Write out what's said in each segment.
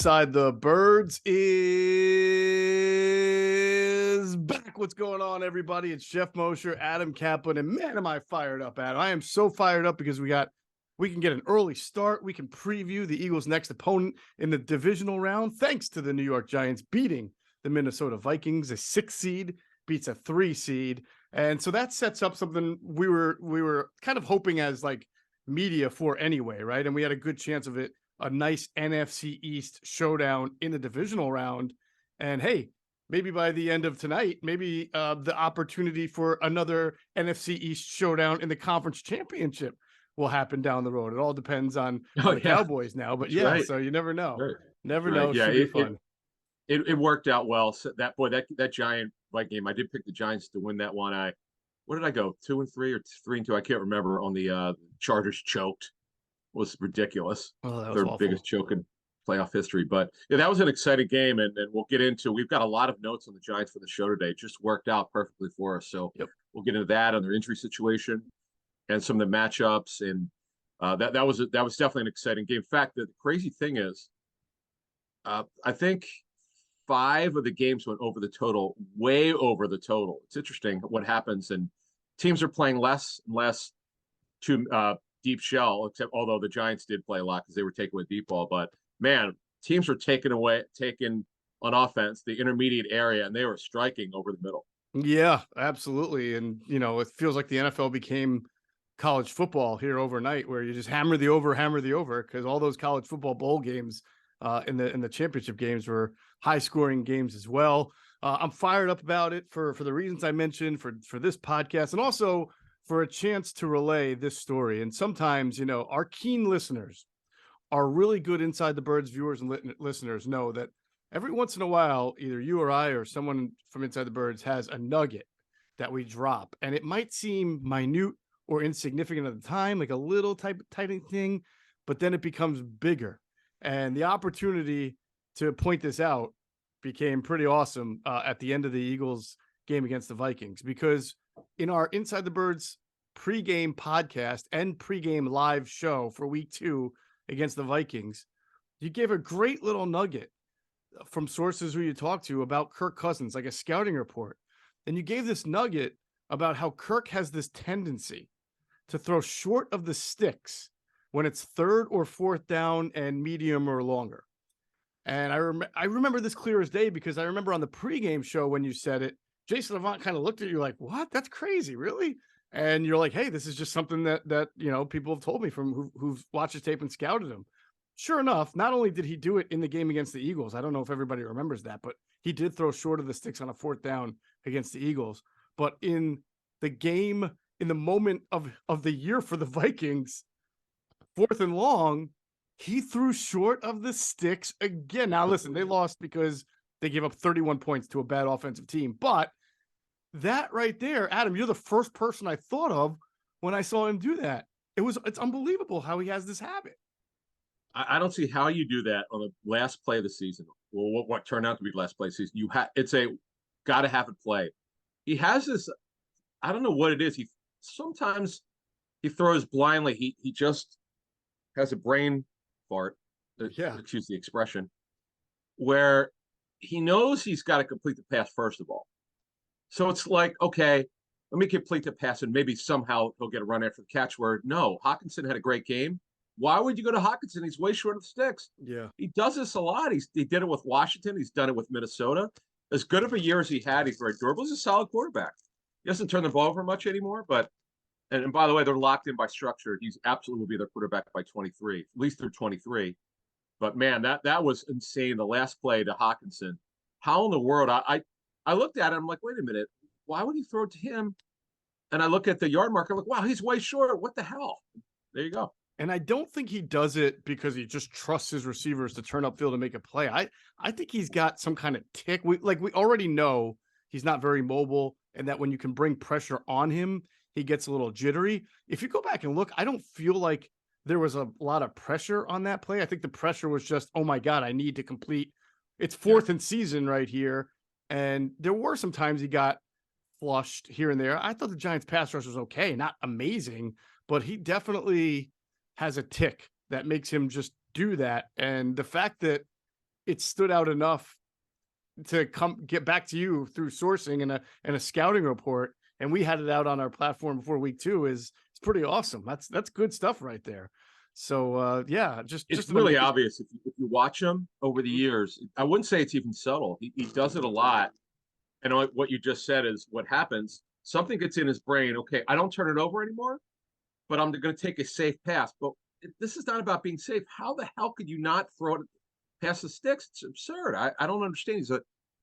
Inside the Birds is back. What's going on, everybody? It's Geoff, Mosher, Adam Caplan, and man, am I fired up, Adam. I am so fired up because we can get an early start. We can preview the Eagles' next opponent in the divisional round, thanks to the New York Giants beating the Minnesota Vikings. A 6 seed beats a 3 seed. And so that sets up something we were kind of hoping as like media for anyway, right? And we had a good chance of it. A nice NFC East showdown in the divisional round. And hey, maybe by the end of tonight, maybe the opportunity for another NFC East showdown in the conference championship will happen down the road. It all depends on the Cowboys now, but That's right. So you never know. Right. Never know. Yeah, should be fun. It worked out well. So that Giant Viking game, I did pick the Giants to win that one. What did I go? 2-3 or 3-2? I can't remember. On the Chargers choked. It was ridiculous. Oh, that was Their awful. biggest choke in playoff history. But yeah, that was an exciting game, and we'll get into. We've got a lot of notes on the Giants for the show today. It just worked out perfectly for us. So We'll get into that, on their injury situation, and some of the matchups, and that was definitely an exciting game. In fact, the crazy thing is, I think 5 of the games went over the total, way over the total. It's interesting what happens, and teams are playing less and less to deep shell, except although the Giants did play a lot because they were taking away deep ball. But man, teams were taking on offense the intermediate area, and they were striking over the middle. Yeah, absolutely. And it feels like the NFL became college football here overnight, where you just hammer the over, because all those college football bowl games in the championship games were high scoring games as well. I'm fired up about it for the reasons I mentioned, for this podcast, and also for a chance to relay this story. And sometimes, our keen listeners, our really good Inside the Birds viewers and listeners know that every once in a while, either you or I or someone from Inside the Birds has a nugget that we drop. And it might seem minute or insignificant at the time, like a little tiny thing, but then it becomes bigger. And the opportunity to point this out became pretty awesome at the end of the Eagles game against the Vikings, because in our Inside the Birds pregame podcast and pregame live show for week 2 against the Vikings, you gave a great little nugget from sources who you talked to about Kirk Cousins, like a scouting report. And you gave this nugget about how Kirk has this tendency to throw short of the sticks when it's 3rd or 4th down and medium or longer. And I remember this clear as day, because I remember on the pregame show when you said it, Jason Avant kind of looked at you like, what? That's crazy, really? And you're like, hey, this is just something that people have told me from who've watched his tape and scouted him. Sure enough, not only did he do it in the game against the Eagles, I don't know if everybody remembers that, but he did throw short of the sticks on a 4th down against the Eagles. But in the game, in the moment of the year for the Vikings, 4th and long, he threw short of the sticks again. Now, listen, they lost because they gave up 31 points to a bad offensive team. But that right there, Adam, you're the first person I thought of when I saw him do that. It's unbelievable how he has this habit. I don't see how you do that on the last play of the season. Well, what turned out to be the last play of the season. It's a got to have it play. He has this, I don't know what it is. Sometimes he throws blindly. He just has a brain fart. Excuse the expression, where he knows he's got to complete the pass first of all. So it's like, okay, let me complete the pass and maybe somehow he'll get a run after the catch. Where no, Hockenson had a great game. Why would you go to Hockenson? He's way short of the sticks. Yeah. He does this a lot. He did it with Washington. He's done it with Minnesota. As good of a year as he had, he's very durable. He's a solid quarterback. He doesn't turn the ball over much anymore, and by the way, they're locked in by structure. He's absolutely will be their quarterback by 23, at least through 23. But man, that was insane. The last play to Hockenson. How in the world? I looked at it. I'm like, wait a minute. Why would he throw it to him? And I look at the yard marker. I'm like, wow, he's way short. What the hell? There you go. And I don't think he does it because he just trusts his receivers to turn upfield and make a play. I think he's got some kind of tick. We already know he's not very mobile, and that when you can bring pressure on him, he gets a little jittery. If you go back and look, I don't feel like there was a lot of pressure on that play. I think the pressure was just, oh my God, I need to complete. It's 4th and season right here. And there were some times he got flushed here and there. I thought the Giants pass rush was okay, not amazing, but he definitely has a tick that makes him just do that. And the fact that it stood out enough to get back to you through sourcing and a scouting report. And we had it out on our platform before week 2 it's pretty awesome. That's good stuff right there. So yeah, It's just really obvious if you watch him over the years. I wouldn't say it's even subtle. He does it a lot. And what you just said is what happens. Something gets in his brain. Okay, I don't turn it over anymore, but I'm going to take a safe pass. But this is not about being safe. How the hell could you not throw it past the sticks? It's absurd. I don't understand.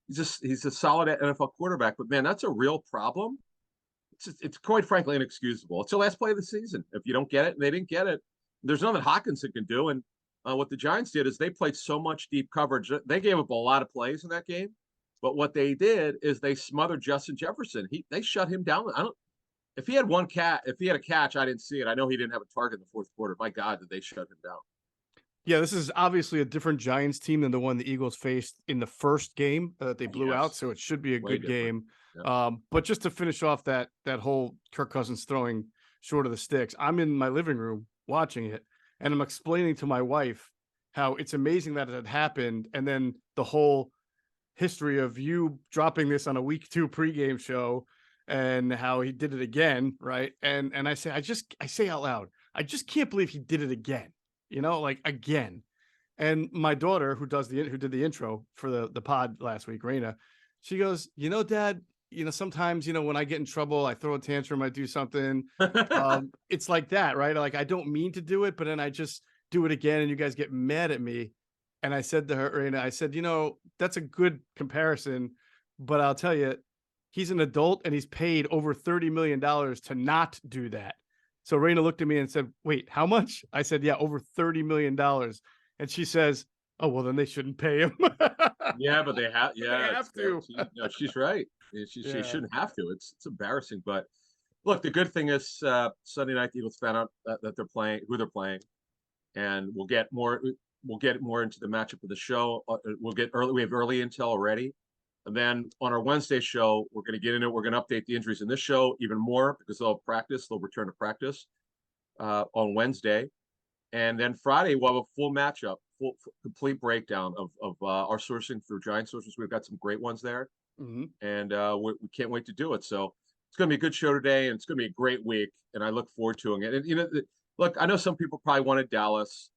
He's a solid NFL quarterback, but man, that's a real problem. It's quite frankly inexcusable. It's the last play of the season. If you don't get it, and they didn't get it, there's nothing Hawkinson can do. And what the Giants did is they played so much deep coverage. They gave up a lot of plays in that game, but what they did is they smothered Justin Jefferson. They shut him down. If he had a catch, I didn't see it. I know he didn't have a target in the fourth quarter. My God, did they shut him down? Yeah, this is obviously a different Giants team than the one the Eagles faced in the first game that they blew out. So it should be a good game. Yeah. But just to finish off that whole Kirk Cousins throwing short of the sticks, I'm in my living room watching it, and I'm explaining to my wife how it's amazing that it had happened, and then the whole history of you dropping this on a week 2 pregame show and how he did it again, right? And I say out loud, I just can't believe he did it again. Like again. And my daughter, who did the intro for the pod last week, Raina, she goes, Dad, sometimes, when I get in trouble, I throw a tantrum, I do something. It's like that, right? Like I don't mean to do it, but then I just do it again and you guys get mad at me. And I said to her, Raina, I said, that's a good comparison, but I'll tell you, he's an adult and he's paid over $30 million to not do that. So Raina looked at me and said, wait, how much? I said, yeah, over $30 million. And she says, oh, well, then they shouldn't pay him. Yeah, but they have. Yeah, they have to. She's right. She shouldn't have to. It's embarrassing. But look, the good thing is Sunday night the Eagles found out that they're playing, who they're playing, and we'll get more into the matchup of the show. We have early intel already. And then on our Wednesday show, we're going to get into it. We're going to update the injuries in this show even more because they'll return to practice on Wednesday. And then Friday, we'll have a full matchup, complete breakdown of our sourcing through Giant sources. We've got some great ones there. Mm-hmm. And we can't wait to do it. So it's going to be a good show today, and it's going to be a great week. And I look forward to it. And, look, I know some people probably wanted Dallas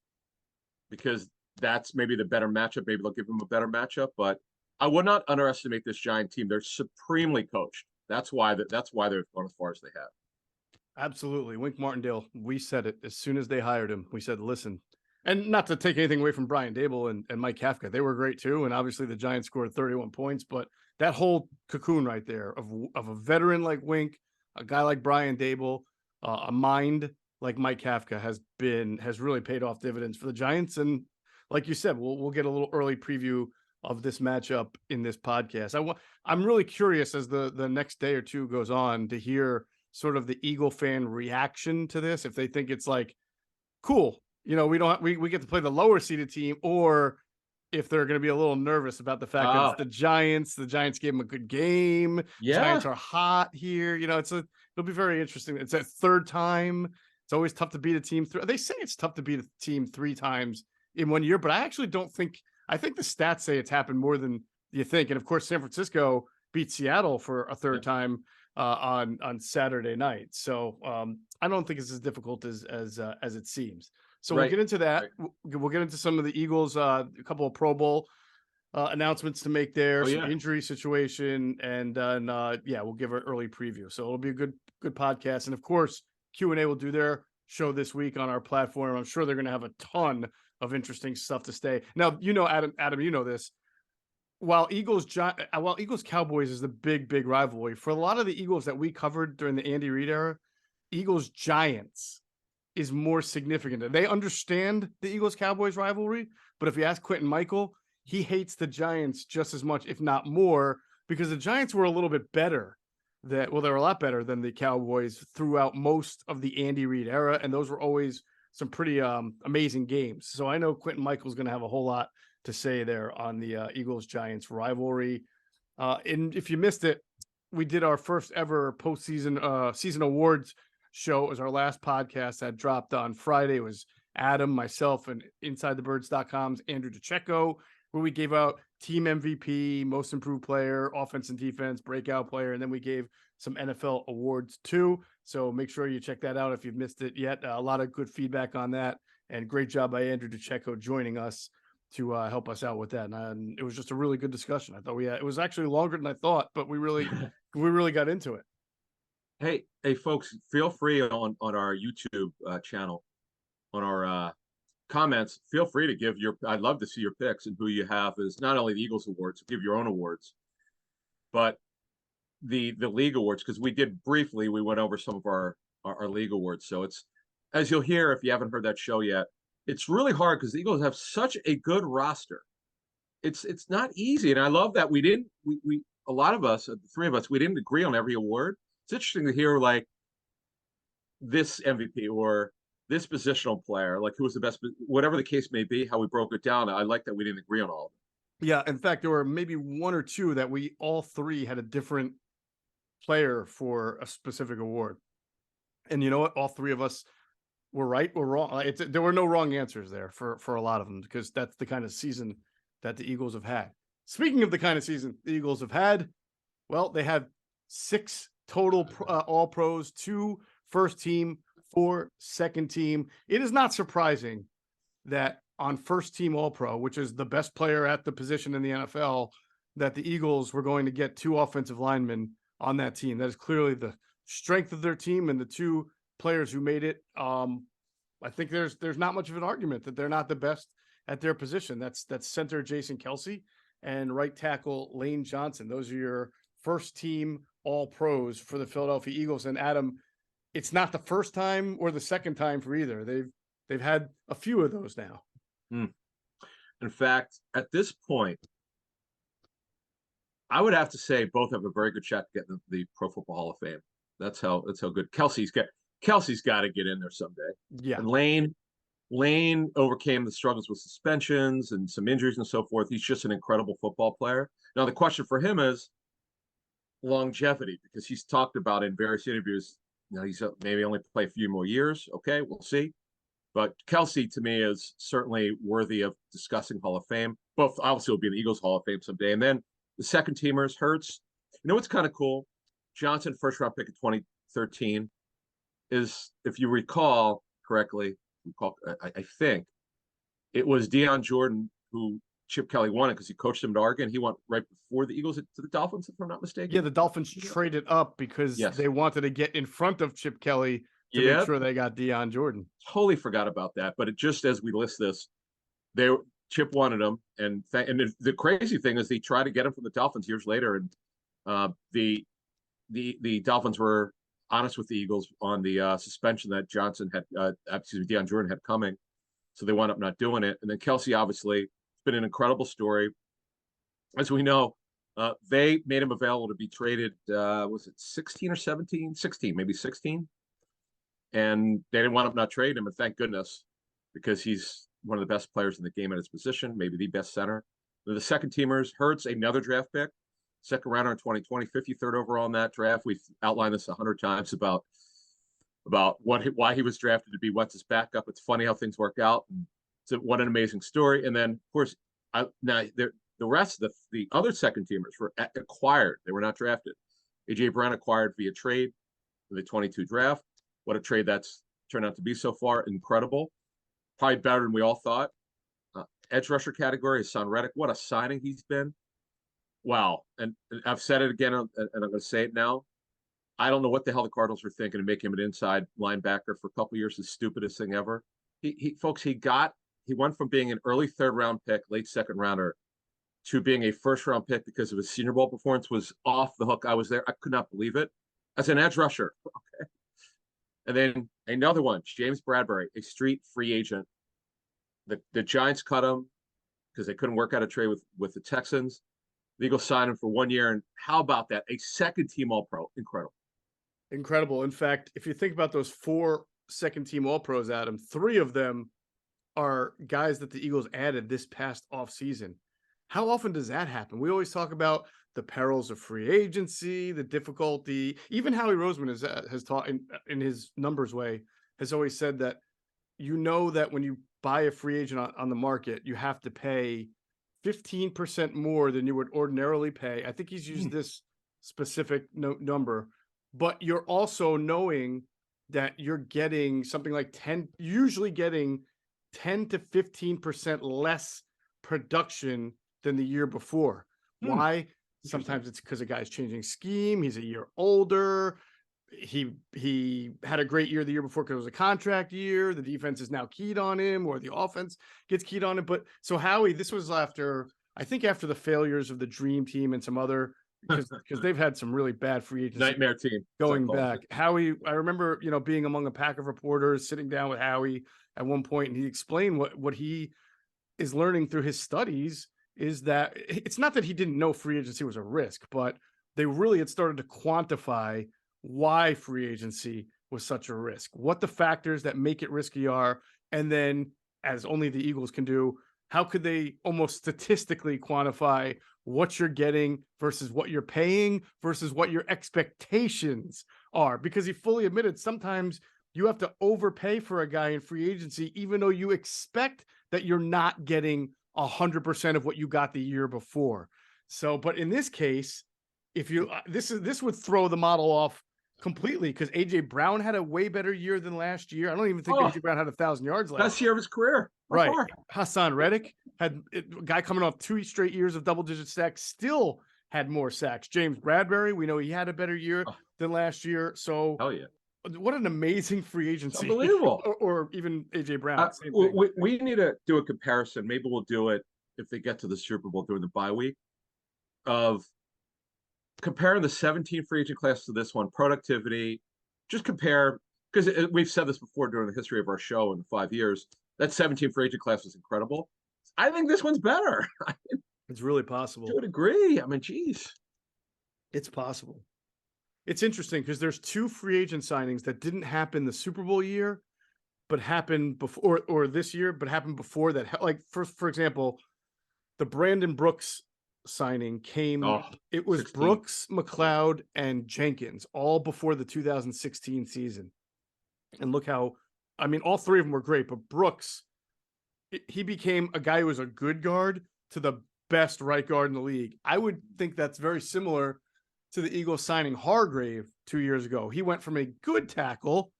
because that's maybe the better matchup. Maybe they'll give them a better matchup, but I would not underestimate this Giant team. They're supremely coached. That's why they've gone as far as they have. Absolutely. Wink Martindale, we said it as soon as they hired him. We said, listen, and not to take anything away from Brian Dable and Mike Kafka. They were great too. And obviously the Giants scored 31 points, but that whole cocoon right there of a veteran like Wink, a guy like Brian Dable, a mind like Mike Kafka has really paid off dividends for the Giants. And like you said, we'll get a little early preview of this matchup in this podcast. I'm really curious as the next day or two goes on to hear sort of the Eagle fan reaction to this. If they think it's like, cool, we get to play the lower seeded team, or if they're going to be a little nervous about the fact that it's the Giants gave them a good game. Yeah. Giants are hot here. It'll be very interesting. It's that third time. It's always tough to beat a team. They say it's tough to beat a team 3 times in 1 year, but I actually don't think. I think the stats say it's happened more than you think. And of course, San Francisco beat Seattle for a third time on Saturday night. So I don't think it's as difficult as it seems. So we'll get into that. Right. We'll get into some of the Eagles, a couple of Pro Bowl announcements to make there, some injury situation, and we'll give an early preview. So it'll be a good podcast. And of course, Q&A will do their show this week on our platform. I'm sure they're going to have a ton of interesting stuff to stay. Now, Adam, you know this. While Eagles Cowboys is the big rivalry, for a lot of the Eagles that we covered during the Andy Reid era, Eagles Giants is more significant. They understand the Eagles Cowboys rivalry, but if you ask Quentin Michael, he hates the Giants just as much, if not more, because the Giants were a little bit better. They were a lot better than the Cowboys throughout most of the Andy Reid era, and those were always some pretty amazing games. So I know Quentin Michael's going to have a whole lot to say there on the Eagles-Giants rivalry. And if you missed it, we did our first ever postseason season awards show. It was our last podcast that dropped on Friday. It was Adam, myself, and InsideTheBirds.com's Andrew DeCecco where we gave out team MVP, most improved player, offense and defense, breakout player, and then we gave some NFL awards too. So make sure you check that out if you've missed it yet. A lot of good feedback on that, and great job by Andrew DeCecco joining us to help us out with that. And it was just a really good discussion. I thought it was actually longer than I thought, but we really got into it. Hey, folks, feel free on our YouTube channel, on our comments, feel free to give I'd love to see your picks and who you have as not only the Eagles awards, give your own awards, but the league awards, because we went over some of our league awards. So it's, as you'll hear if you haven't heard that show yet, it's really hard because the Eagles have such a good roster. It's not easy, and I love that we a lot of us, the three of us, we didn't agree on every award. It's interesting to hear like this MVP or this positional player, like who was the best, whatever the case may be, how we broke it down. I like that we didn't agree on all of it. Yeah, in fact, there were maybe one or two that we all three had a different player for a specific award. And you know what? All three of us were right or wrong. There were no wrong answers there for a lot of them, because that's the kind of season that the Eagles have had. Speaking of the kind of season the Eagles have had, well, they have 6 total all pros, 2 first team, 4 second team. It is not surprising that on first team all pro, which is the best player at the position in the NFL, that the Eagles were going to get 2 offensive linemen on that team. That is clearly the strength of their team, and the 2 players who made it. I think there's not much of an argument that they're not the best at their position. That's center Jason Kelce and right tackle Lane Johnson. Those are your first team all pros for the Philadelphia Eagles. And Adam, it's not the first time or the second time for either. They've had a few of those now. In fact, at this point, I would have to say both have a very good shot to get the Pro Football Hall of Fame. That's how good Kelce's got to get in there someday. Yeah. And Lane overcame the struggles with suspensions and some injuries and so forth. He's just an incredible football player. Now the question for him is longevity, because he's talked about in various interviews. Now he's maybe only play a few more years. Okay, we'll see. But Kelce to me is certainly worthy of discussing Hall of Fame. Both obviously will be in the Eagles Hall of Fame someday. And then the second teamers, Hurts. You know what's kind of cool? Johnson, first round pick in 2013, is, if you recall correctly, I think it was Deion Jordan who Chip Kelly wanted because he coached him to Oregon. He went right before the Eagles to the Dolphins, if I'm not mistaken. Yeah, the Dolphins traded up because they wanted to get in front of Chip Kelly to make sure they got Deion Jordan. Totally forgot about that. But it just, as we list this, Chip wanted him, and the crazy thing is they tried to get him from the Dolphins years later, and the Dolphins were honest with the Eagles on the suspension that Deion Jordan had coming, so they wound up not doing it. And then Kelce, obviously, it's been an incredible story. As we know, they made him available to be traded. Was it 16 or 17? 16, maybe 16. And they didn't want him not trade him, and thank goodness, because he's one of the best players in the game at his position, maybe the best center. The second teamers, Hurts, another draft pick, second rounder in 2020, 53rd overall in that draft. We've outlined this 100 times about why he was drafted to be Wentz's backup. It's funny how things work out. And what an amazing story. And then, of course, the rest of the other second teamers were acquired. They were not drafted. A.J. Brown acquired via trade in the 22 draft. What a trade that's turned out to be so far. Incredible. Probably better than we all thought. Edge rusher category is Son Reddick. What a signing he's been. Wow. And I've said it again, and I'm going to say it now. I don't know what the hell the Cardinals were thinking to make him an inside linebacker for a couple of years, the stupidest thing ever. He went from being an early 3rd round pick, late 2nd rounder, to being a 1st round pick because of his Senior Bowl performance. Was off the hook. I was there. I could not believe it. As an edge rusher. Okay. And then another one, James Bradbury, a street free agent. The Giants cut him because they couldn't work out a trade with the Texans. The Eagles signed him for 1 year. And how about that? A second team All-Pro. Incredible. In fact, if you think about those 4 second team All-Pros, Adam, 3 of them are guys that the Eagles added this past offseason. How often does that happen? We always talk about the perils of free agency, the difficulty. Even Howie Roseman has taught in his numbers way, has always said that that when you buy a free agent on the market, you have to pay 15% more than you would ordinarily pay. I think he's used this specific number, but you're also knowing that you're getting something like 10, usually getting 10 to 15% less production than the year before. Why? Sometimes it's because a guy's changing scheme. He's a year older. He had a great year the year before because it was a contract year. The defense is now keyed on him, or the offense gets keyed on him. But so Howie, this was after, I think, after the failures of the Dream Team and some other, because they've had some really bad free agency nightmare team going back. Howie, I remember, being among a pack of reporters, sitting down with Howie at one point, and he explained what he is learning through his studies is that it's not that he didn't know free agency was a risk, but they really had started to quantify why free agency was such a risk, what the factors that make it risky are, and then, as only the Eagles can do, how could they almost statistically quantify what you're getting versus what you're paying versus what your expectations are? Because he fully admitted sometimes you have to overpay for a guy in free agency, even though you expect that you're not getting 100% of what you got the year before. So, but in this case, if you, this would throw the model off completely, because AJ Brown had a way better year than last year. I don't even think AJ Brown had 1,000 yards last best year of his career. Right. Hassan Reddick had a guy coming off 2 straight years of double-digit sacks, still had more sacks. James Bradbury, we know he had a better year than last year. So, hell yeah, what an amazing free agency! It's unbelievable. or even AJ Brown. We need to do a comparison. Maybe we'll do it if they get to the Super Bowl during the bye week, of comparing the 17 free agent class to this one, productivity. Just compare, because we've said this before during the history of our show in the 5 years. That 17 free agent class was incredible. I think this one's better. It's really possible. I would agree. I mean, geez. It's possible. It's interesting because there's 2 free agent signings that didn't happen the Super Bowl year, but happened before, or this year, but happened before that. Like, for example, the Brandon Brooks signing came, it was 16. Brooks, McLeod, and Jenkins, all before the 2016 season. And look how, I mean, all 3 of them were great, but Brooks, he became a guy who was a good guard to the best right guard in the league. I would think that's very similar to the Eagles signing Hargrave 2 years ago. He went from a good tackle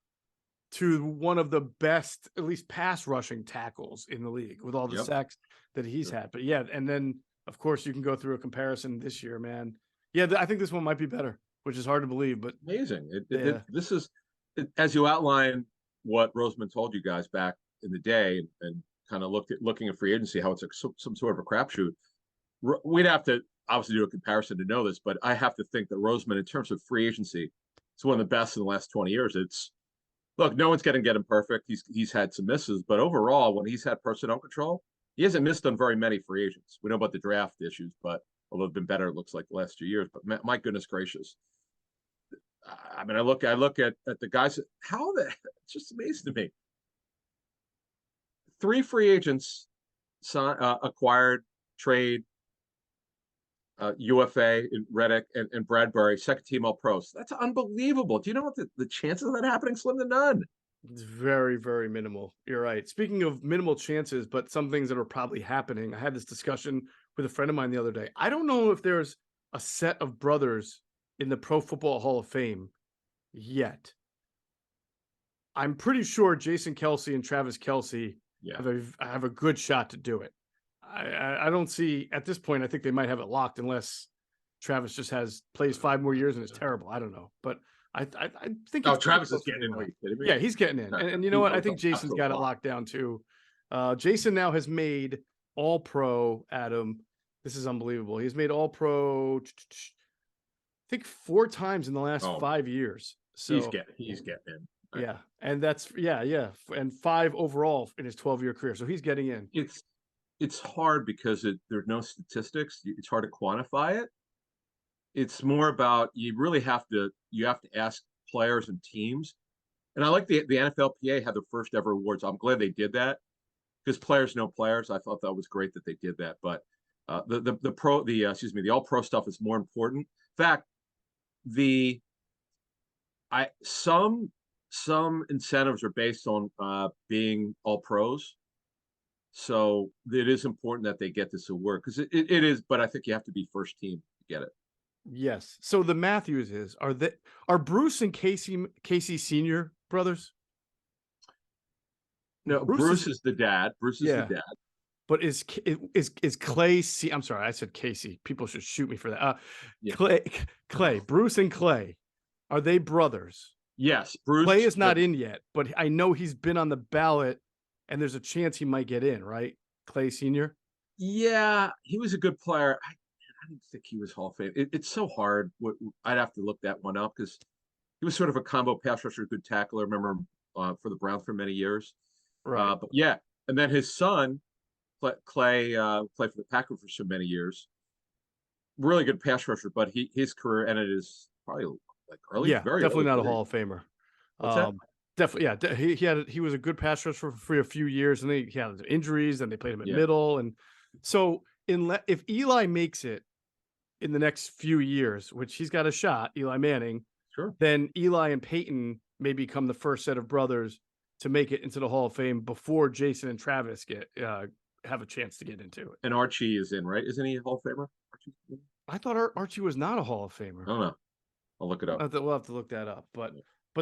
to one of the best, at least pass rushing tackles in the league, with all the sacks that he's had. But yeah, and then of course you can go through a comparison this year, man. Yeah, I think this one might be better, which is hard to believe, but amazing. This is, as you outline what Roseman told you guys back in the day, and kind of looking at free agency, how it's some sort of a crapshoot. We'd have to obviously do a comparison to know this, but I have to think that Roseman, in terms of free agency, it's one of the best in the last 20 years. Look, no one's going to get him perfect. He's had some misses, but overall, when he's had personnel control, he hasn't missed on very many free agents. We know about the draft issues, but although it's been better, it looks like the last 2 years. But my goodness gracious, I mean, I look at the guys. It's just amazing to me. 3 free agents acquired, trade, UFA, Reddick, and Bradbury, second team All Pros. That's unbelievable. Do you know what the chances of that happening? Slim to none. It's very, very minimal. You're right. Speaking of minimal chances, but some things that are probably happening. I had this discussion with a friend of mine the other day. I don't know if there's a set of brothers in the Pro Football Hall of Fame yet. I'm pretty sure Jason Kelce and Travis Kelce have a good shot to do it. I don't see at this point. I think they might have it locked unless Travis just plays 5 more years and it's terrible. I don't know, but I think. Oh, Travis is getting in. Are you kidding me? Yeah, he's getting in, and you know what? I think Jason's got it locked down too. Jason now has made All Pro. Adam, this is unbelievable. He's made All Pro. I think 4 times in the last 5 years. So he's getting in. Right? Yeah, and that's and 5 overall in his 12-year career. So he's getting in. It's hard because there's no statistics. It's hard to quantify it. It's more about you have to ask players and teams. And I like the NFLPA had their first ever awards. I'm glad they did that because players know players. I thought that was great that they did that. But the All Pro stuff is more important. In fact, some incentives are based on being All Pros. So it is important that they get this award because it is, but I think you have to be first team to get it. Yes. So the Matthews are Bruce and Casey Senior brothers? No, Bruce is the dad. Bruce is the yeah. dad. But is Clay? I'm sorry, I said Casey. People should shoot me for that. Yeah. Clay, Bruce and Clay, are they brothers? Yes, Bruce. Clay is not in yet, but I know he's been on the ballot, and there's a chance he might get in. Right, Clay Senior. Yeah, he was a good player. I didn't think he was Hall of Fame. It's so hard. I'd have to look that one up because he was sort of a combo pass rusher, good tackler. I remember him for the Browns for many years. Right. But yeah, and then his son Clay played for the Packers for so many years. Really good pass rusher, but his career ended as probably like early, Yeah, very definitely early not a career. Hall of Famer. What's that? Definitely, yeah. He was a good pass rusher for a few years, and he had injuries, and they played him at middle, and so if Eli makes it in the next few years, which he's got a shot, Eli Manning, Sure. then Eli and Peyton may become the first set of brothers to make it into the Hall of Fame before Jason and Travis have a chance to get into it. And Archie is in, right? Isn't he a Hall of Famer? Archie? I thought Archie was not a Hall of Famer. I don't know. I'll look it up. We'll have to look that up, but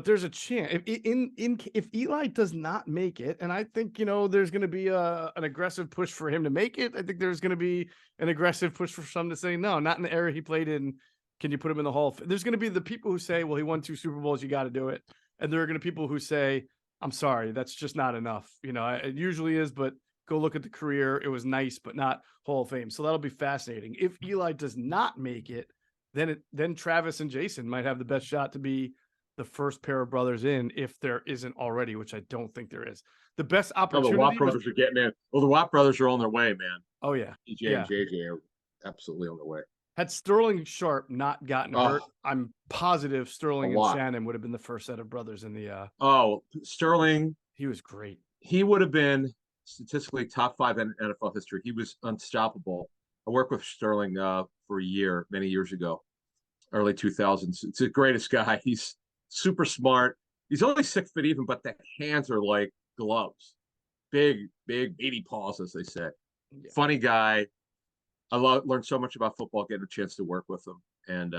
there's a chance if Eli does not make it, and I think there's going to be an aggressive push for him to make it. I think there's going to be an aggressive push for some to say no, not in the era he played in. Can you put him in the Hall of Fame? There's going to be the people who say, well, he won 2 Super Bowls, you got to do it, and there are going to be people who say, I'm sorry, that's just not enough. It usually is, but go look at the career. It was nice, but not Hall of Fame. So that'll be fascinating. If Eli does not make it, then Travis and Jason might have the best shot to be the first pair of brothers in, if there isn't already, which I don't think there is. The best opportunity. The Watt brothers are getting in. Well, the Watt brothers are on their way, man. Oh yeah, DJ and JJ are absolutely on their way. Had Sterling Sharp not gotten hurt, I'm positive Sterling and Shannon would have been the first set of brothers in the. Sterling. He was great. He would have been statistically top 5 in NFL history. He was unstoppable. I worked with Sterling for a year, many years ago, early 2000s. It's the greatest guy. He's super smart. He's only 6 feet even, but the hands are like gloves. Big, meaty paws, as they say. Yeah. Funny guy. I learned so much about football, getting a chance to work with him. And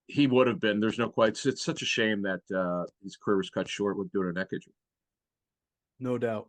he would have been. There's no quite. It's such a shame that his career was cut short with doing a neck injury. No doubt.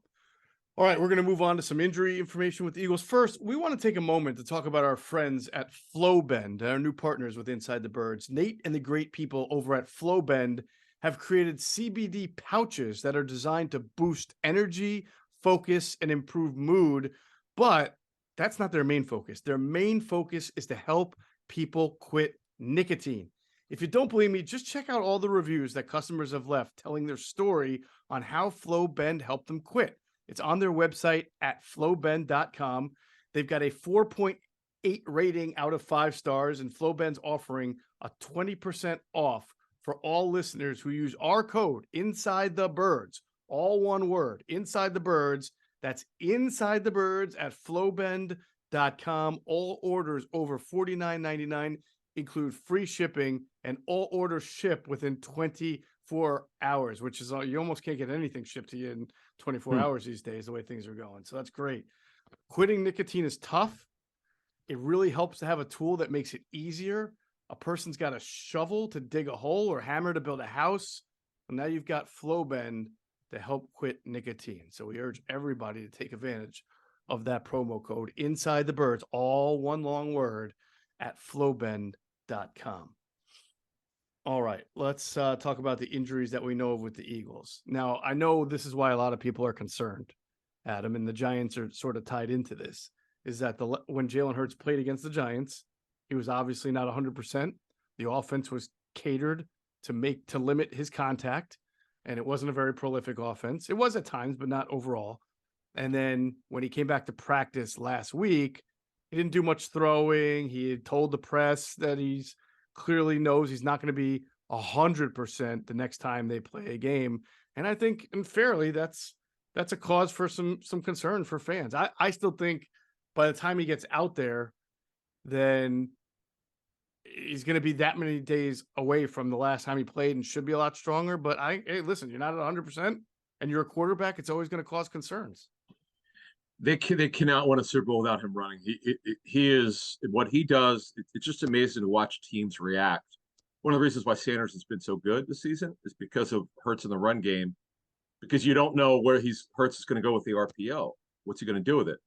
All right, we're going to move on to some injury information with the Eagles. First, we want to take a moment to talk about our friends at FlowBend, our new partners with Inside the Birds. Nate and the great people over at FlowBend have created CBD pouches that are designed to boost energy, focus, and improve mood. But that's not their main focus. Their main focus is to help people quit nicotine. If you don't believe me, just check out all the reviews that customers have left telling their story on how FlowBend helped them quit. It's on their website at flowbend.com. They've got a 4.8 rating out of 5 stars, and FlowBend's offering a 20% off for all listeners who use our code Inside the Birds, all one word, Inside the Birds. That's Inside the Birds at flowbend.com. All orders over $49.99 include free shipping, and all orders ship within 24 hours, which is you almost can't get anything shipped to you in 24 hours these days, the way things are going. So that's great. Quitting nicotine is tough. It really helps to have a tool that makes it easier. A person's got a shovel to dig a hole or hammer to build a house. And now you've got FlowBend to help quit nicotine. So we urge everybody to take advantage of that promo code Inside the Birds, all one long word, at flowbend.com. All right, let's talk about the injuries that we know of with the Eagles. Now, I know this is why a lot of people are concerned, Adam, and the Giants are sort of tied into this, is that when Jalen Hurts played against the Giants, he was obviously not 100%. The offense was catered to limit his contact, and it wasn't a very prolific offense. It was at times, but not overall. And then when he came back to practice last week, he didn't do much throwing. He had told the press that he's clearly knows he's not going to be 100% the next time they play a game. And I think, and fairly, that's a cause for some concern for fans. I still think by the time he gets out there, then he's going to be that many days away from the last time he played and should be a lot stronger. But hey, listen, you're not at 100% and you're a quarterback. It's always going to cause concerns. they cannot win a Super Bowl without him running. He is what he does. It's just amazing to watch teams react. One of the reasons why Sanders has been so good this season is because of Hurts in the run game, because you don't know where Hurts is going to go with the RPO. What's he going to do with it?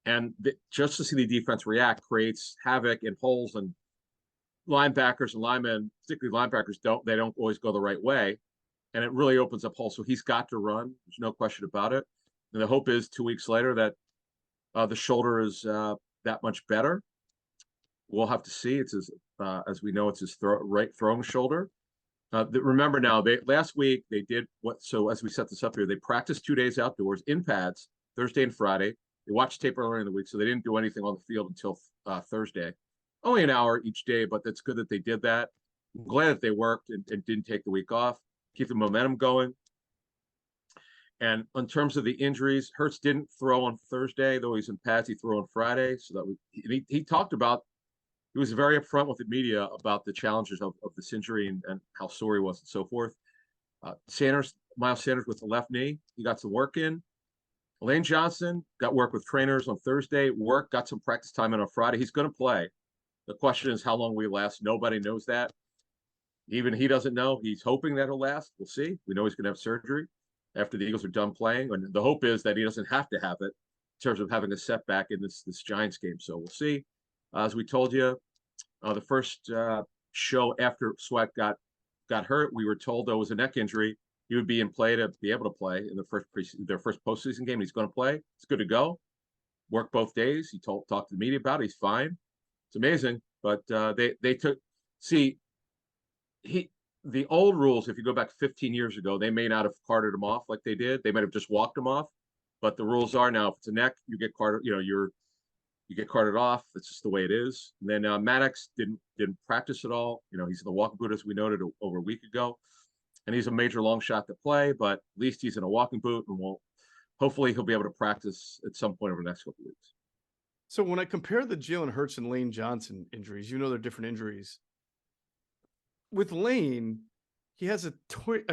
And just to see the defense react creates havoc and holes, and linebackers and linemen, particularly linebackers, don't always go the right way, and it really opens up holes. So he's got to run. There's no question about it. And the hope is 2 weeks later that the shoulder is that much better. We'll have to see. It's as we know, it's his right throwing shoulder. Remember now, last week they did what? So as we set this up here, they practiced 2 days outdoors in pads, Thursday and Friday. They watched tape earlier in the week, so they didn't do anything on the field until Thursday. Only an hour each day, but that's good that they did that. I'm glad that they worked and didn't take the week off, keep the momentum going. And in terms of the injuries, Hurts didn't throw on Thursday, though he's in pads. He threw on Friday, so that he talked about. He was very upfront with the media about the challenges of this injury and how sore he was and so forth. Miles Sanders with the left knee, he got some work in. Lane Johnson got work with trainers on Thursday, got some practice time in on Friday. He's going to play. The question is how long we last. Nobody knows that. Even he doesn't know. He's hoping that he'll last. We'll see. We know he's going to have surgery after the Eagles are done playing. And the hope is that he doesn't have to have it in terms of having a setback in this Giants game. So we'll see. As we told you, the first show after Sweat got hurt, we were told there was a neck injury. He would be in play to be able to play in their first postseason game. He's going to play. It's good to go. Worked both days. He talked to the media about it. He's fine. It's amazing. But the old rules, if you go back 15 years ago, they may not have carted him off like they did. They might have just walked him off. But the rules are now, if it's a neck, you get carted. You get carted off. That's just the way it is. And then Maddox didn't practice at all. He's in the walking boot, as we noted over a week ago, and he's a major long shot to play. But at least he's in a walking boot, and hopefully he'll be able to practice at some point over the next couple of weeks. So when I compare the Jalen Hurts and Lane Johnson injuries, they're different injuries. With Lane, he has a